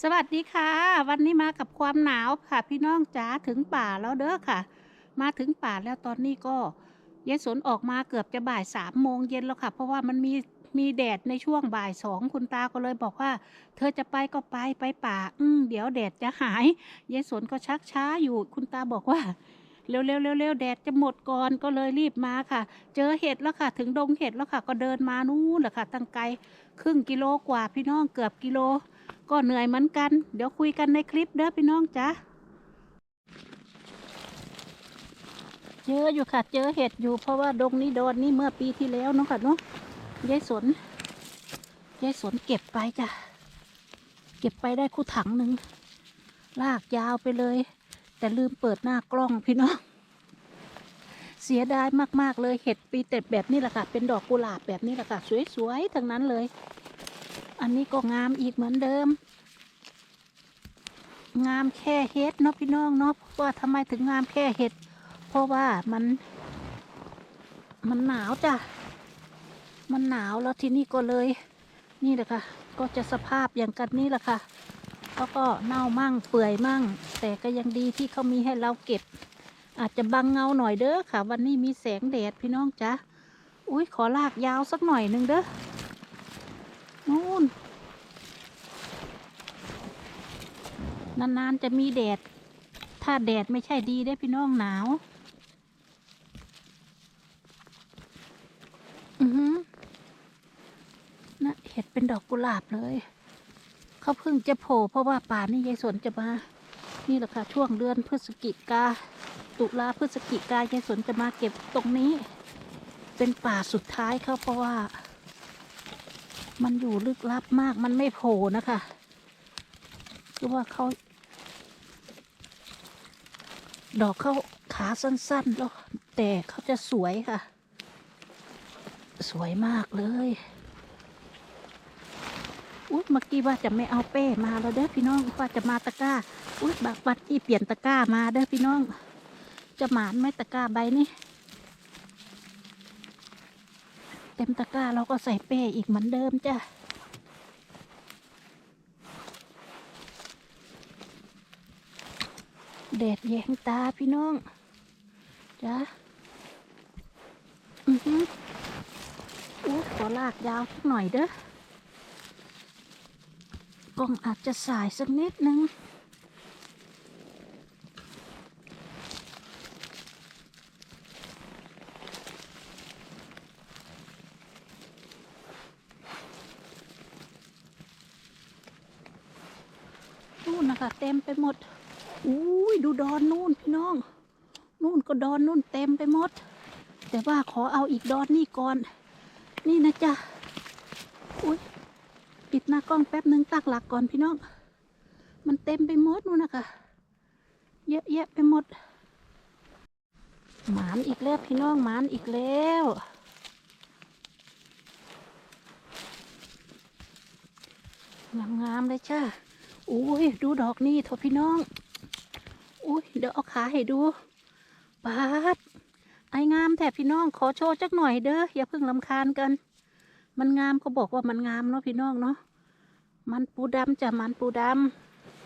สวัสดีค่ะ วันนี้มากับความหนาวค่ะพี่น้องจ๋าถึงป่าแล้วเด้อค่ะ มาถึงป่าแล้วตอนนี้ก็ยายสนออกมาเกือบจะบ่าย3 โมงเย็นแล้วค่ะเพราะว่ามันมีแดดในช่วงบ่าย 2คุณตาก็เลยบอกว่าเธอจะไปก็ไปป่าเดี๋ยวแดดจะหายยายสนก็ชักช้าอยู่คุณตาบอกว่าเร็วเร็วเร็วเร็วแดดจะหมดก่อนก็เลยรีบมาค่ะ เจอเห็ดแล้วค่ะถึงดงเห็ดแล้วค่ะก็เดินมานู่นแหละค่ะตั้งไกลครึ่ง กิโลกว่าพี่น้องเกือบกิโล ก็เหนื่อยเหมือนกัน เดี๋ยวคุยกันในคลิปเด้อพี่น้องจ๊ะเจออยู่ค่ะ เจอเห็ดอยู่เพราะว่าดงนี้โดนนี่เมื่อปีที่แล้วเนาะค่ะเนาะยายสนเก็บไปจ้ะเก็บไปได้คู่ถังหนึ่งลากยาวไปเลย แต่ลืมเปิดหน้ากล้องพี่น้องเสียดายมากๆเลยเห็ดปีเต็ดแบบนี้แหละค่ะเป็นดอกกุหลาบแบบนี้แหละค่ะสวยๆทั้งนั้นเลย อันนี้ก็งามอีกเหมือนเดิม งามแค่เห็ดเนาะพี่น้องเนาะว่าทำไมถึงงามแค่เห็ดเพราะว่ามันหนาวจ้ะมันหนาวแล้วทีนี้ก็เลยนี่แหละค่ะก็จะสภาพอย่างกันนี่แหละค่ะเขาก็เน่ามั่งเปื่อยมั่งแต่ก็ยังดีที่เขามีให้เราเก็บอาจจะบังเงาหน่อยเด้อค่ะวันนี้มีแสงแดดพี่น้องจ้ะอุ้ยขอลากยาวสักหน่อยหนึ่งเด้อนู่นนานๆจะมีแดดถ้าแดดไม่ใช่ดีได้พี่น้องหนาวอือหือนะเห็ดเป็นดอกกุหลาบเลยเขาเพิ่งจะโผล่เพราะว่าป่านี่ยายสนจะมานี่แหละค่ะช่วงเดือนพฤศจิกาตุลาพฤศจิกายายสนจะมาเก็บตรงนี้เป็นป่าสุดท้ายเขาเพราะว่ามันอยู่ลึกลับมากมันไม่โผล่นะคะคือว่าเขาดอกเขาขาสั้นๆแล้วแต่เขาจะสวยค่ะสวยมากเลยอุ๊ยเมื่อกี้ว่าจะไม่เอาเป้มาแล้วเด้อพี่น้องว่าจะมาตะกร้าอุ๊ยบักบัดที่เปลี่ยนตะกร้ามาเด้อพี่น้องจะหมานไหมตะกร้าใบนี้เต็มตะกร้าเราก็ใส่เป้อีกเหมือนเดิมจ้ะแดดแยงตาพี่น้องจ้ะอุ๊ยขอลากยาวสักหน่อยเด้อกล้องอาจจะสายสักนิดนึงนู่นนะคะเต็มไปหมดอุ้ยดูดอนนู่นพี่น้องนู่นก็ดอนนู่นเต็มไปหมดแต่ว่าขอเอาอีกดอนนี่ก่อนนี่นะจ๊ะอุ้ยปิดหน้ากล้องแป๊บนึงตั้งหลักก่อนพี่น้องมันเต็มไปหมดนู่นนะคะเยอะแยะไปหมดหมานอีกแล้วพี่น้องหมานอีกแล้วงามๆเลยจ้าอุ้ยดูดอกนี่เถอะพี่น้องอุ้ยเดี๋ยวเอาขาให้ดูปาดไองามแถบพี่น้องขอโชว์จักหน่อยเด้ออย่าเพิ่งรำคาญกันมันงามก็บอกว่ามันงามเนาะพี่น้องเนาะมันปูดำจ้ะมันปูด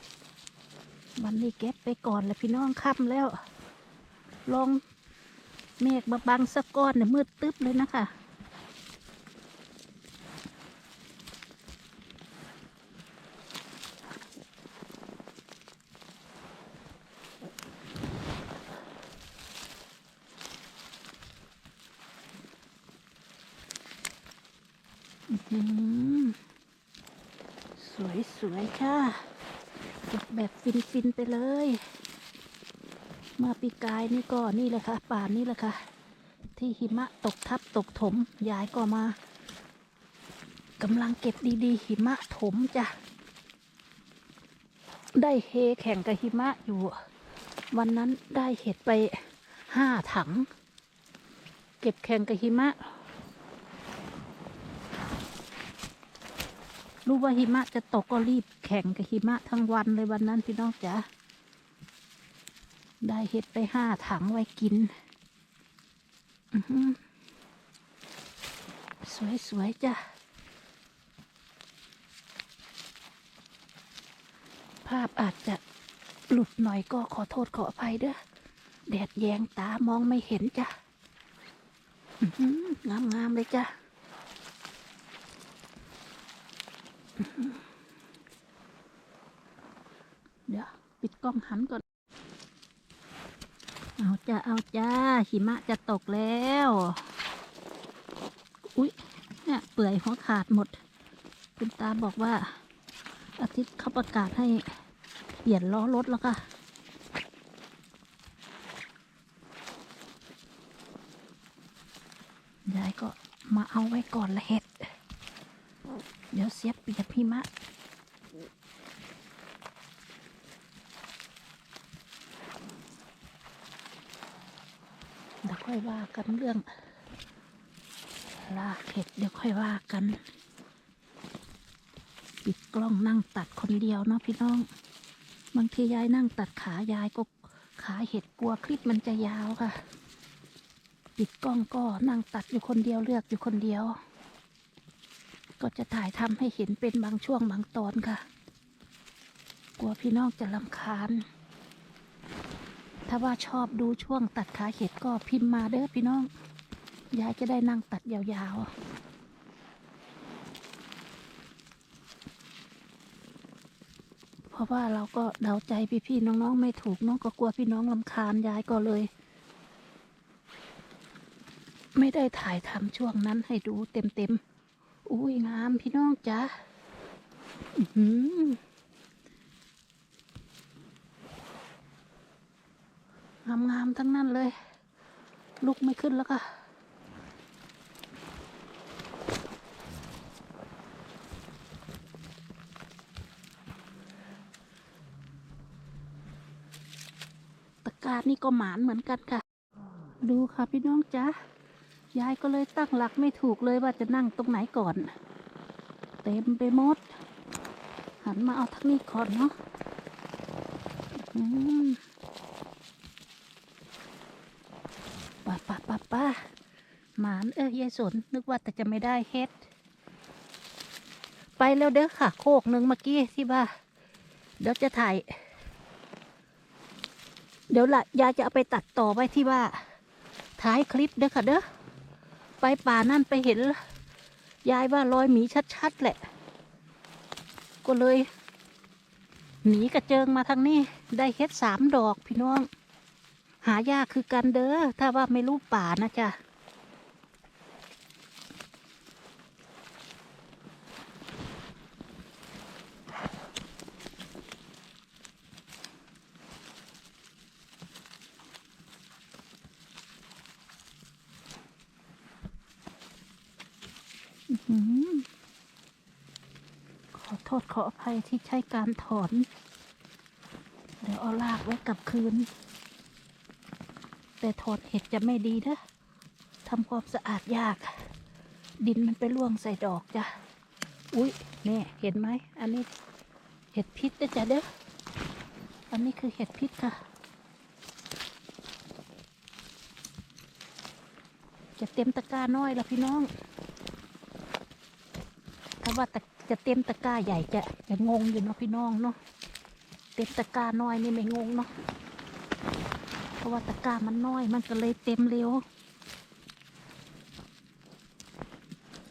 ำวันนี้เก็บไปก่อนแล้วพี่น้องค่ำแล้วลองเมฆมาบังสักก้อนเนี่ยมืดตึ๊บเลยนะคะสวยสวยค่ะเก็บแบบฟินไปเลยเมื่อปีกายนี่ก็นี่เลยค่ะป่านนี่เลยค่ะที่หิมะตกทับตกถมยายก็มากำลังเก็บดีๆหิมะถมจ้ะได้เฮแข่งกับหิมะอยู่วันนั้นได้เห็ดไป5 ถังเก็บแข่งกับหิมะรู้ว่าหิมะจะตกก็รีบแข่งกับหิมะทั้งวันเลยวันนั้นพี่น้องจ๋าได้เห็ดไป5 ถังไว้กินสวยๆจ้ะ ภาพอาจจะหลุดหน่อยก็ขอโทษขออภัยเด้อแดดแยงตามองไม่เห็นจ้ะงามๆเลยจ้ะเดี๋ยวปิดกล้องหันก่อนเอาจ้าหิมะจะตกแล้วอุ๊ยเนี่ยเปื่อยหัวขาดหมดคุณตาบอกว่าอาทิตย์เขาประกาศให้เปลี่ยนล้อรถแล้วค่ะยายก็มาเอาไว้ก่อนละเห็ดเดี๋ยวเสียเปียกหิมะเดี๋ยวค่อยว่ากันเรื่องลากเห็ดเดี๋ยวค่อยว่ากันปิดกล้องนั่งตัดคนเดียวเนาะพี่น้องบางทียายนั่งตัดขายายก็ขาเห็ดกลัวคลิปมันจะยาวค่ะปิดกล้องก็นั่งตัดอยู่คนเดียวเลือกอยู่คนเดียวก็จะถ่ายทำให้เห็นเป็นบางช่วงบางตอนค่ะกลัวพี่น้องจะรำคาญถ้าว่าชอบดูช่วงตัดขาเห็ดก็พิมพ์มาเด้อพี่น้องยายจะได้นั่งตัดยาวๆเพราะว่าเราก็เดาใจพี่ๆน้องๆไม่ถูกน้องก็กลัวพี่น้องรำคาญยายก็เลยไม่ได้ถ่ายทำช่วงนั้นให้ดูเต็มอุ้ยงามพี่น้องจ้ะงามทั้งนั้นเลยลุกไม่ขึ้นแล้วค่ะตะกร้านี่ก็หมานเหมือนกันค่ะดูค่ะพี่น้องจ้ะยายก็เลยตั้งหลักไม่ถูกเลยว่าจะนั่งตรงไหนก่อนเต็มไปหมดหันมาเอาทั้งนี้ก่อนเนาะป้าหมานยายสนนึกว่าแต่จะไม่ได้เฮ็ดไปแล้วเด้อค่ะโคกหนึ่งเมื่อกี้ที่ว่าเดี๋ยวจะถ่ายเดี๋ยวละยายจะเอาไปตัดต่อไว้ที่ว่าท้ายคลิปเด้อค่ะเด้อไปป่านั่นไปเห็นยายว่ารอยหมีชัดๆแหละก็เลยหนีกระเจิงมาทางนี้ได้เฮ็ด3 ดอกพี่น้องหายากคือกันเด้อถ้าว่าไม่รู้ป่านะจ๊ะขอโทษขออภัยที่ใช้การถอนเดี๋ยวเอาลากไว้กลับคืนแต่ถอนเห็ดจะไม่ดีนะทำความสะอาดยากดินมันไปร่วงใส่ดอกจ้ะอุ๊ยนี่เห็นไหมอันนี้เห็ดพิษนะจ๊ะเด้ออันนี้คือเห็ดพิษค่ะจะเต็มตะกร้าน้อยแล้วพี่น้องถ้าว่าจะเต็มตะกร้าใหญ่จะงงอยู่เนาะพี่น้องเนาะเต็มตะกร้าน้อยนี่ไม่งงเนาะเพราะว่าตะกร้ามันน้อยมันก็เลยเต็มเร็ว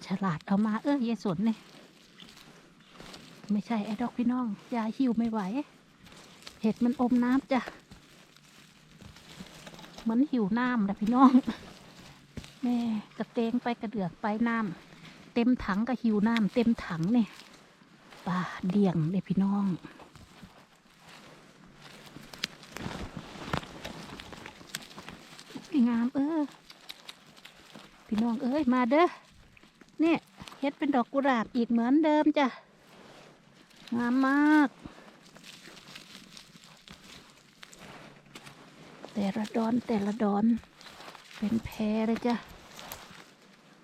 ฉลาดเอามายายสนเนี่ยไม่ใช่ไอ้ดอกพี่น้องยายหิวไม่ไหวเห็ดมันอมน้ำจ้ะเหมือนหิวน้ำนะพี่น้องแม่กระเตงไปกระเดือกไปน้ำเต็มถังก็หิวน้ำเต็มถังเนี่ยป่าเดี่ยงเลยพี่น้องงามพี่น้องมาเด้อเนี่ยเฮ็ดเป็นดอกกุหลาบอีกเหมือนเดิมจ้ะงามมากแต่ละดอนเป็นแพรเลยจ้ะ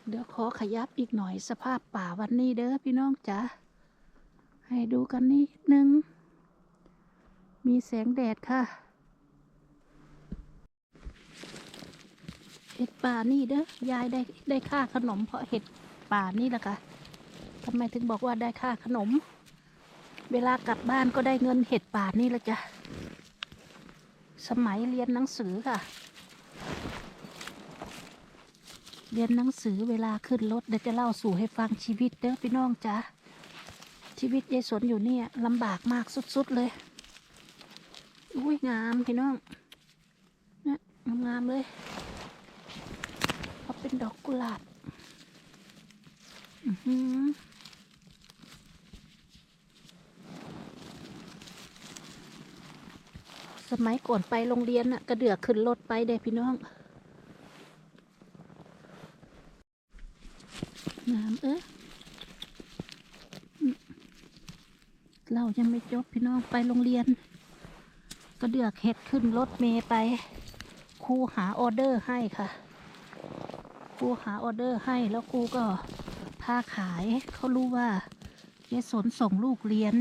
เดี๋ยวขอขยับอีกหน่อยสภาพป่าวันนี้เด้อพี่น้องจ้ะให้ดูกันนิดนึงมีแสงแดดค่ะเห็ดป่านี่เด้อยายได้ค่าขนมเพราะเห็ดป่านี่แหละค่ะทำไมถึงบอกว่าได้ค่าขนม เวลากลับบ้านก็ได้เงินเห็ดป่านี่ละจ้ะสมัยเรียนหนังสือค่ะเรียนหนังสือเวลาขึ้นรถเดี๋ยวจะเล่าสู่ให้ฟังชีวิตเด้อพี่น้องจ้ะชีวิตยายสนอยู่เนี่ยลำบากมากสุดๆเลยอุ้ยงามพี่น้องเนี่ยงามเลยเขาเป็นดอกกุหลาบสมัยก่อนไปโรงเรียนน่ะกระเดือกขึ้นรถไปเด้พี่น้องงามเรายังไม่จบพี่น้องไปโรงเรียนกระเดือกเห็ดขึ้นรถเมย์ไปครูหาออเดอร์ให้ค่ะครูหาออเดอร์ให้แล้วครูก็พาขายเขารู้ว่ายายสนส่งลูกเรียน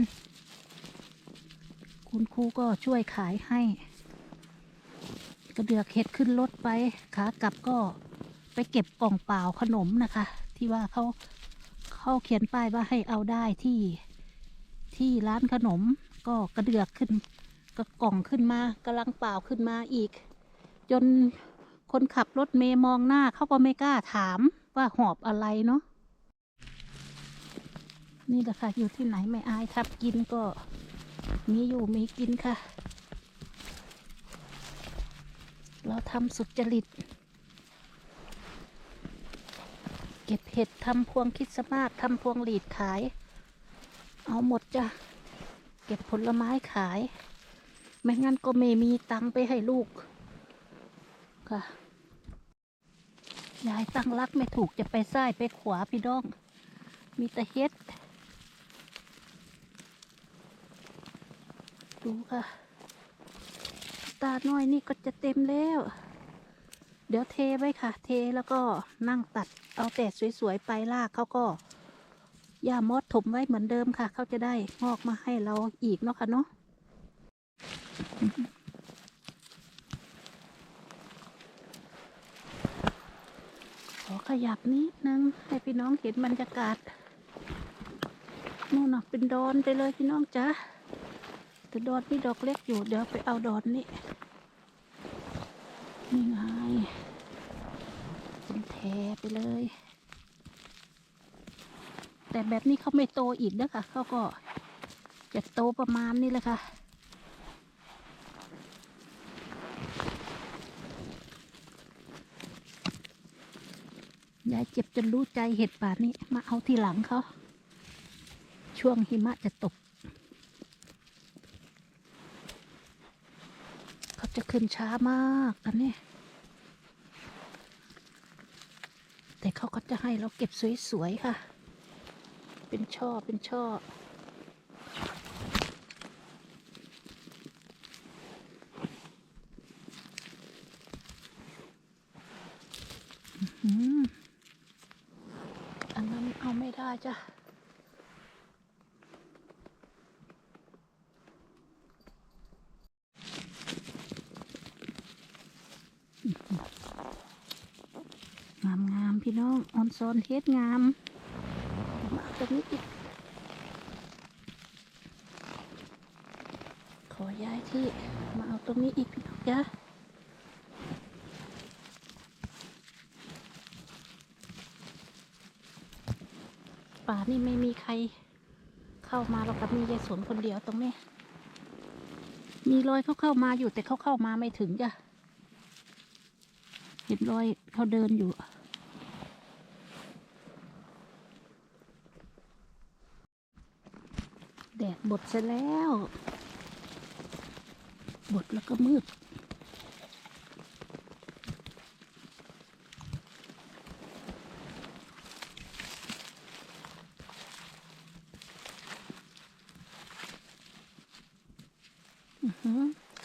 คุณครูก็ช่วยขายให้กระเดือกเห็ดขึ้นรถไปขากลับก็ไปเก็บกล่องเปล่าขนมนะคะที่ว่าเขาเขียนป้ายว่าให้เอาได้ที่ร้านขนมก็กระเดือกขึ้นก็กล่องขึ้นมากำลังเปล่าขึ้นมาอีกจนคนขับรถเมย์มองหน้าเขาก็ไม่กล้าถามว่าหอบอะไรเนาะนี่แหละค่ะอยู่ที่ไหนไม่อายทับกินก็มีอยู่มีกินค่ะเราทำสุจริตเก็บเห็ดทำพวงคริสต์มาสทำพวงหลีดขายเอาหมดจ้ะเก็บผลไม้ขายไม่งั้นก็ไม่มีตังค์ไปให้ลูกค่ะยายตั้งรักไม่ถูกจะไปซ้ายไปขวาพี่น้องมีแต่เฮ็ดดูค่ะตาน้อยนี่ก็จะเต็มแล้วเดี๋ยวเทไว้ค่ะเทแล้วก็นั่งตัดเอาแต่สวยๆไปลากเขาก็ย่ามดถมไว้เหมือนเดิมค่ะเขาจะได้งอกมาให้เราอีกเนาะค่ะเนาะขอขยับนิดนึงให้พี่น้องเห็นบรรยากาศนู่นน่ะเป็นดอนไปเลยพี่น้องจ้าแต่ดอนนี่ดอกเล็กอยู่เดี๋ยวไปเอาดอนนี่นี่ไงเป็นแทไปเลยแต่แบบนี้เขาไม่โตอีกนะค่ะเขาก็จะโตประมาณนี้แหละค่ะยายเจ็บจนรู้ใจเห็ดป่านี้มาเอาทีหลังเขาช่วงหิมะจะตกเขาจะขึ้นช้ามากอันนี้แต่เขาก็จะให้เราเก็บสวยๆค่ะเป็นช่อเป็นช่ออันนั้นเอาไม่ได้จ้ะงามพี่น้องออนซอนเฮ็ดงามมาตรงนี้อีกขอย้ายที่มาเอาตรงนี้อีกพี่น้องจ้ะป่านี่ไม่มีใครเข้ามาหรอกค่ะมียายสนคนเดียวตรงนี้มีรอยเขาเข้ามาอยู่แต่เขาเข้ามาไม่ถึงจ้ะเห็นรอยเขาเดินอยู่แดดบดเสร็จแล้วบดแล้วก็มืด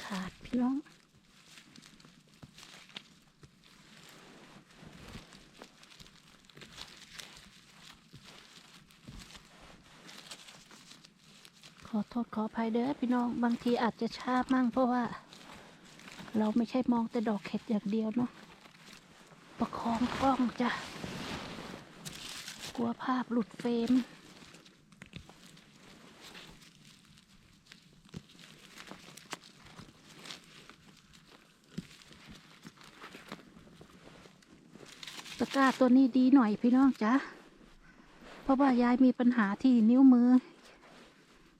ขาดพี่น้องขอโทษขออภัยเด้อพี่น้องบางทีอาจจะช้ามั่งเพราะว่าเราไม่ใช่มองแต่ดอกเห็ดอย่างเดียวเนาะประคองกล้องจ้ะกลัวภาพหลุดเฟรม ะกร้าตัวนี้ดีหน่อยพี่น้องจ๊ะเพราะว่ายายมีปัญหาที่นิ้วมือ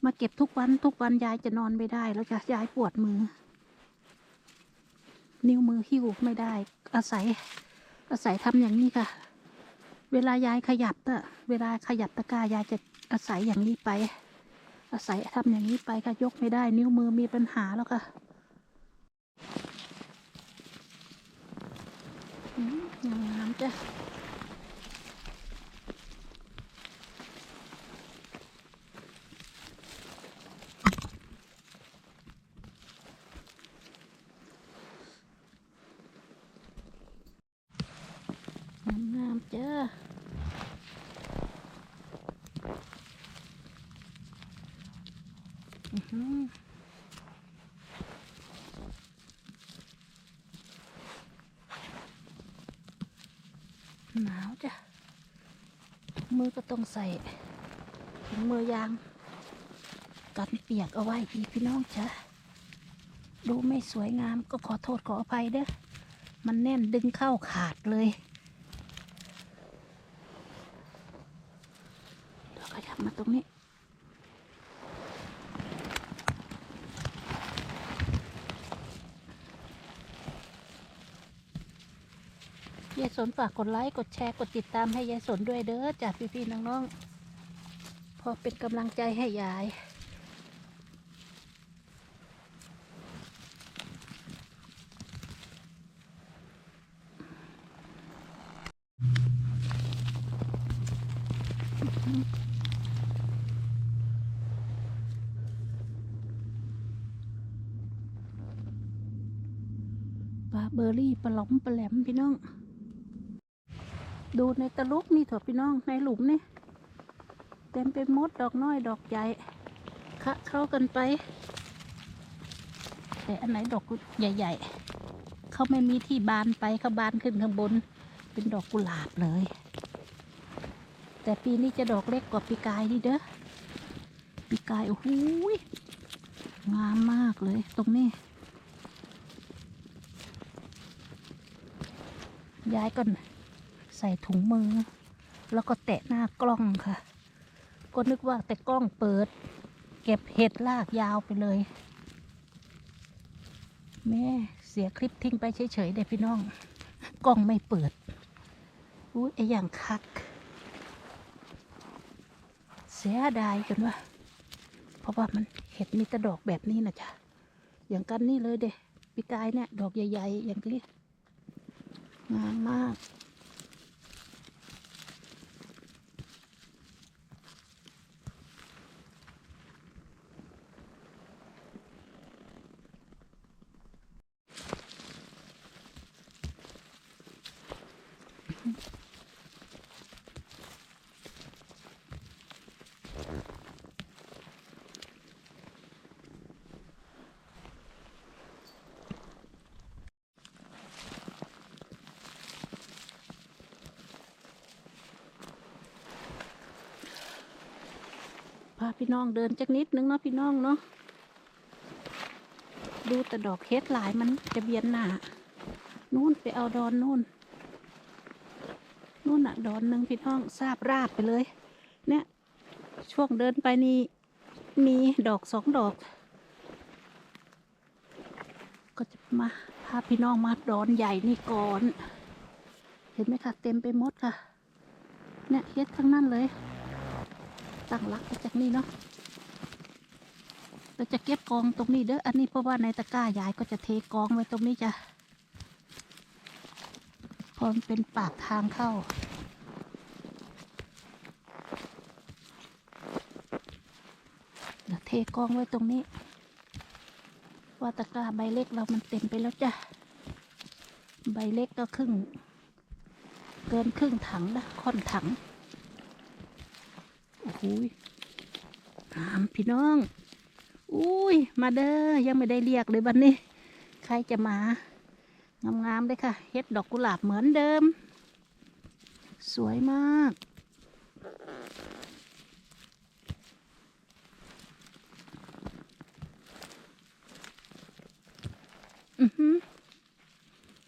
มาเก็บทุกวันยายจะนอนไม่ได้แล้วจ้ะยายปวดมือนิ้วมือหิ้วไม่ได้อาศัยทำอย่างนี้ค่ะเวลายายขยับเวลาขยับตะกร้ายายจะอาศัยอย่างนี้ไปอาศัยทำอย่างนี้ไปค่ะยกไม่ได้นิ้วมือมีปัญหาแล้วค่ะงามจ้ะงามจ้ะหนาวจ้ะมือก็ต้องใส่ถุงมือยางกันเปียกเอาไว้อีกพี่น้องจ้ะดูไม่สวยงามก็ขอโทษขออภัยเด้อมันแน่นดึงเข้าขาดเลยเดี๋ยวขยับมาตรงนี้ยายสนฝากกดไลค์กดแชร์กดติดตามให้ยายสนด้วยเด้อจ้ะพี่ๆน้องๆพอเป็นกำลังใจให้ยายปลาเบอร์รี่ปลาหลอมปลาแหลมพี่น้องดูในตะลุกนี่เถอะพี่น้องในหลุมนี่เต็มไปหมดดอกน้อยดอกใหญ่คะเข้ากันไปแต่อันไหนดอกใหญ่ๆเขาไม่มีที่บานไปเขาบานขึ้นข้างบนเป็นดอกกุหลาบเลยแต่ปีนี้จะดอกเล็กกว่าปีกายนี่เด้อปีกายโอ้โหงามมากเลยตรงนี้ย้ายก่อนใส่ถุงมือแล้วก็แตะหน้ากล้องค่ะก็นึกว่าแต่กล้องเปิดเก็บเห็ดลากยาวไปเลยแม่เสียคลิปทิ้งไปเฉยๆเด็กพี่น้องกล้องไม่เปิดอุ้ยไออย่างคักเสียดายจนว่าเพราะว่ามันเห็ดมีแต่ดอกแบบนี้นะจ๊ะอย่างกันนี่เลยเด็กปีกายเนี่ยดอกใหญ่ๆอย่างนี้งามมากพาพี่น้องเดินจักนิดนึงเนาะพี่น้องเนาะดูแต่ดอกเฮ็ดหลายมันจะเบียนหน้านู่นไปเอาดอนนู่นนู่นอะดอนหนึ่งพี่น้องทราบราบไปเลยเนี่ยช่วงเดินไปนี่มีดอก2 ดอกก็จะมาพาพี่น้องมาดอนใหญ่นี่ก่อนเห็นไหมคะเต็มไปหมดค่ะเนี่ยเฮ็ดทั้งนั้นเลยตั้งหลักไปจากนี่เนาะเราจะเก็บกองตรงนี้เด้ออันนี้เพราะว่าในตะกร้ายายก็จะเทกองไว้ตรงนี้จ้ะพอมันเป็นปากทางเข้าเดี๋ยวเทกองไว้ตรงนี้ว่าตะกร้าใบเล็กเรามันเต็มไปแล้วจ้ะใบเล็กก็เกินครึ่งถังนะค่อนถังโอ้โหงามพี่น้องอุ้ยมาเด้อยังไม่ได้เรียกเลยวันนี้ใครจะมางามๆเลยค่ะเฮ็ดดอกกุหลาบเหมือนเดิมสวยมาก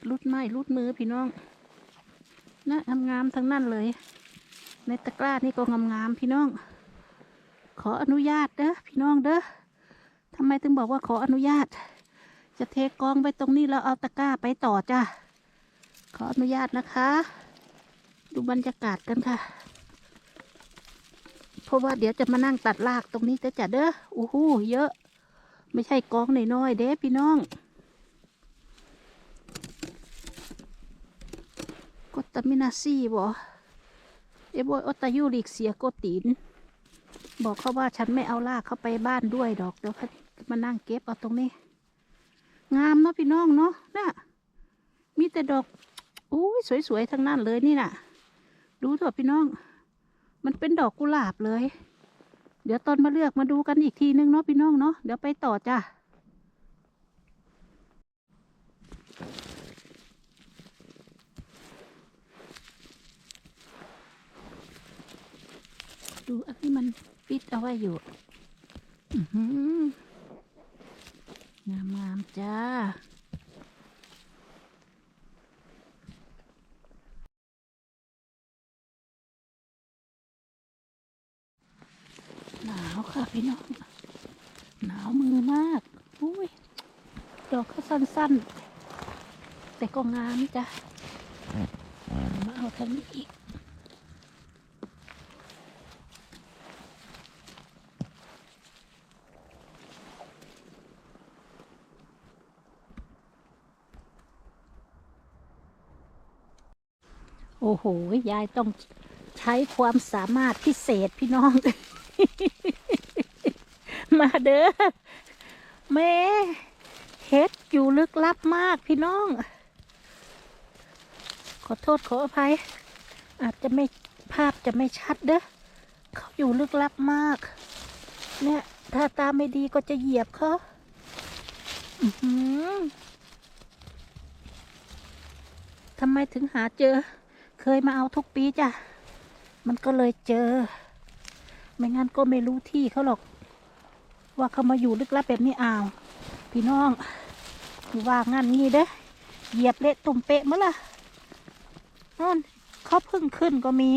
รุดไม้รุดมือพี่น้อง นะงามๆทั้งนั้นเลยในตะกร้านี่ก็งามๆพี่น้องขออนุญาตเด้อพี่น้องเด้อทำไมถึงบอกว่าขออนุญาตจะเทกองไว้ตรงนี้แล้วเอาตะกร้าไปต่อจ้ะขออนุญาตนะคะดูบรรยากาศกันค่ะเพราะว่าเดี๋ยวจะมานั่งตัดรากตรงนี้จะเด้อโอ้โหเยอะไม่ใช่กองน้อยๆเด้พี่น้องกตามินาซีบ่เอบอยออตายูริกเสียโกตีนบอกเขาว่าฉันไม่เอารากเข้าไปบ้านด้วยดอกเดี๋ยวเขามานั่งเก็บเอาตรงนี้งามเนาะพี่น้องเนาะน่ะมีแต่ดอกอุ้ยสวยๆทั้งนั้นเลยนี่น่ะดูเถอะพี่น้องมันเป็นดอกกุหลาบเลยเดี๋ยวตอนมาเลือกมาดูกันอีกทีนึงเนาะพี่น้องเนาะเดี๋ยวไปต่อจ้ะดูอันนี้มันปิดเอาไว้อยู่งามๆจ้าหนาวค่ะพี่น้องหนาวมือมากอุ้ยดอกเขาสั้นๆแต่ก็งามจ้ะมาเอาทางนี้อีกโอ้โหยายต้องใช้ความสามารถพิเศษพี่น้อง มาเด้อแม่เฮ็ดอยู่ลึกลับมากพี่น้องขอโทษขออภัยอาจจะไม่ภาพจะไม่ชัดเด้อเขาอยู่ลึกลับมากเนี่ยถ้าตาไม่ดีก็จะเหยียบเขาทำไมถึงหาเจอเคยมาเอาทุกปีจ้ะมันก็เลยเจอไม่งั้นก็ไม่รู้ที่เขาหรอกว่าเขามาอยู่ลึกลับแบบนี้อ้าวพี่น้องว่างั้นงี้เด้อเหยียบเละตุ่มเปะมั้งล่ะนั่นเขาพึ่งขึ้นก็มี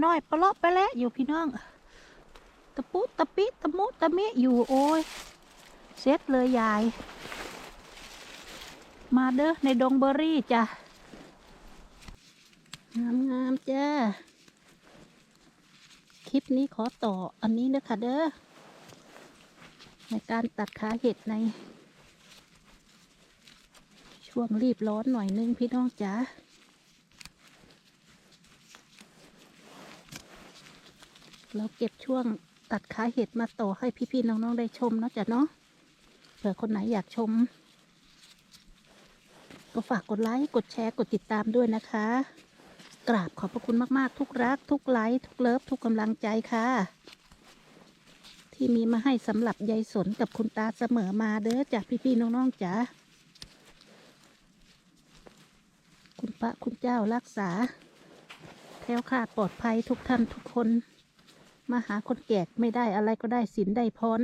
น้อยๆปลาะไปแล้วอยู่พี่น้องตะปุตะปิตะมุตะมิอยู่โอ้ยเซ็ตเลยยายมาเด้อในดงเบอร์รี่จ้ะงามๆจ้าคลิปนี้ขอต่ออันนี้เด้อค่ะเด้อในการตัดขาเห็ดในช่วงรีบร้อนหน่อยนึงพี่น้องจ๋าเราเก็บช่วงตัดขาเห็ดมาต่อให้พี่ๆน้องๆได้ชมเนาะจ้ะเนาะเผื่อคนไหนอยากชมก็ฝากกดไลค์กดแชร์กดติดตามด้วยนะคะกราบขอบพระคุณมากๆทุกรักทุกไลค์ทุกเลิฟทุกกำลังใจค่ะที่มีมาให้สำหรับยายสนกับคุณตาเสมอมาเด้อจ้ะพี่ๆน้องๆจ๋าคุณพระคุณเจ้ารักษาแคล้วคลาดปลอดภัยทุกท่านทุกคนมาหาคนแก่ไม่ได้อะไรก็ได้ศีลได้พร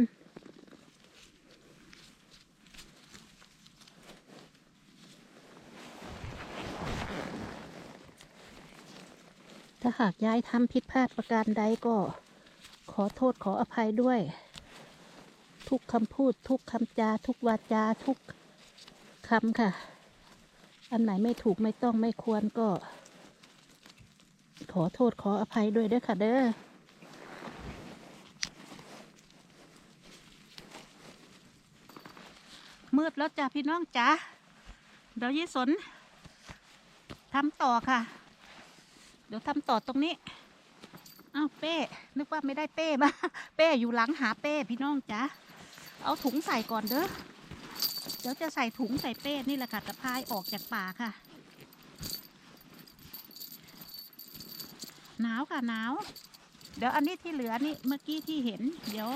ถ้าหากยายทำผิดพลาดประการใดก็ขอโทษขออภัยด้วย ทุกคำพูดทุกคำจาทุกวาจาทุกคำค่ะ อันไหนไม่ถูกไม่ต้องไม่ควรก็ ขอโทษขออภัยด้วยเด้อค่ะเด้อมืดแล้วจ้ะพี่น้องจ๋าเดี๋ยวยายสนทำต่อค่ะ เดี๋ยวทำต่อตรงนี้อ้าวเป้นึกว่าไม่ได้เป้มาเป้อยู่หลังหาเป้พี่น้องจ๋าเอาถุงใส่ก่อนเด้อเดี๋ยวจะใส่ถุงใส่เป้นี่แหละค่ะตะพายออกจากป่าค่ะหนาวค่ะหนาวเดี๋ยวอันนี้ที่เหลือนี่เมื่อกี้ที่เห็นเดี๋ยว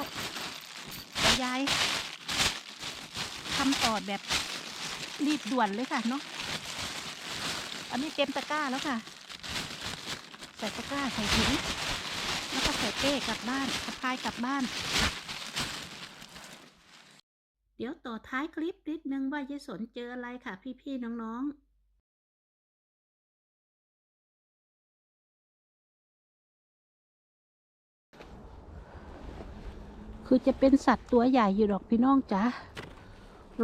ยายทำต่อแบบรีบด่วนเลยค่ะเนาะอันนี้เต็มตะกร้าแล้วค่ะใส่ตะกร้าใส่ถุงแล้วก็ใส่เป้กลับบ้านสะพายกลับบ้านเดี๋ยวต่อท้ายคลิปนิดนึงว่ายายสนเจออะไรค่ะพี่ๆน้องๆ คือจะเป็นสัตว์ตัวใหญ่อยู่ดอกพี่น้องจ๋า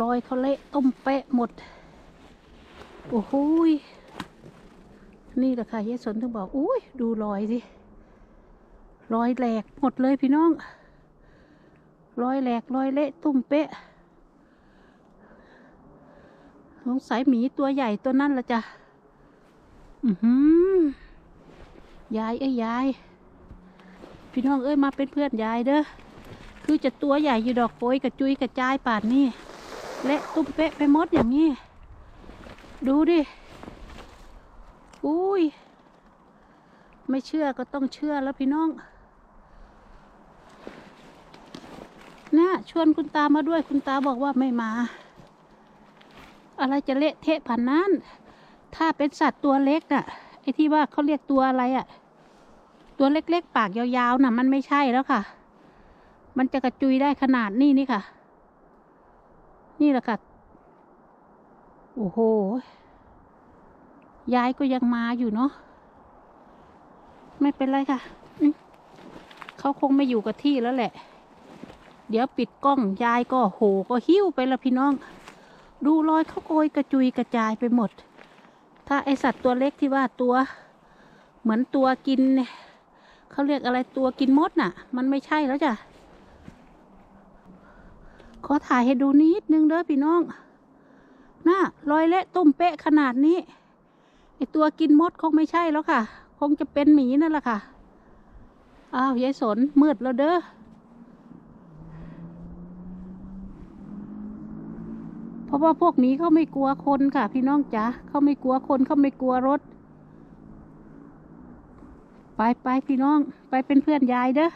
รอยเขาเละต้มเป๊ะหมดโอ้โหยนี่แหละค่ะยายสนถึงบอกอุ้ยดูรอยสิรอยแหลกหมดเลยพี่น้องรอยแหลกรอยเละตุ้มเป๊ะสงสัยหมีตัวใหญ่ตัวนั่นละจ้ะยายยายพี่น้องมาเป็นเพื่อนยายเด้อคือจะตัวใหญ่อยู่ดอกโกยกระจุยกระจายป่านนี้เละตุ้มเป๊ะไปหมดอย่างนี้ดูดิอุ้ยไม่เชื่อก็ต้องเชื่อแล้วพี่น้องนะชวนคุณตามาด้วยคุณตาบอกว่าไม่มาอะไรจะเละเทะผ่านนั้นถ้าเป็นสัตว์ตัวเล็กน่ะไอ้ที่ว่าเขาเรียกตัวอะไรอะตัวเล็กๆปากยาวๆน่ะมันไม่ใช่แล้วค่ะมันจะกระจุยได้ขนาดนี้นี่ค่ะนี่แหละค่ะโอ้โหยายก็ยังมาอยู่เนาะไม่เป็นไรค่ะเขาคงไม่อยู่กับที่แล้วแหละเดี๋ยวปิดกล้องยายก็โหก็หิ้วไปละพี่น้องดูรอยเขาโกยกระจุยกระจายไปหมดถ้าไอสัตว์ตัวเล็กที่ว่าตัวเหมือนตัวกินเขาเรียกอะไรตัวกินมดน่ะมันไม่ใช่แล้วจ้ะขอถ่ายให้ดูนิดนึงเด้อพี่น้องน่ะรอยเละตุ้มเป๊ะขนาดนี้ไอตัวกินมดคงไม่ใช่แล้วค่ะคงจะเป็นหมีนั่นแหละค่ะอ้าวยายสนมืดแล้วเด้อเพราะว่าพวกหมีเขาไม่กลัวคนค่ะพี่น้องจ๋าเขาไม่กลัวคนเขาไม่กลัวรถไปพี่น้องไปเป็นเพื่อนยายเด้อ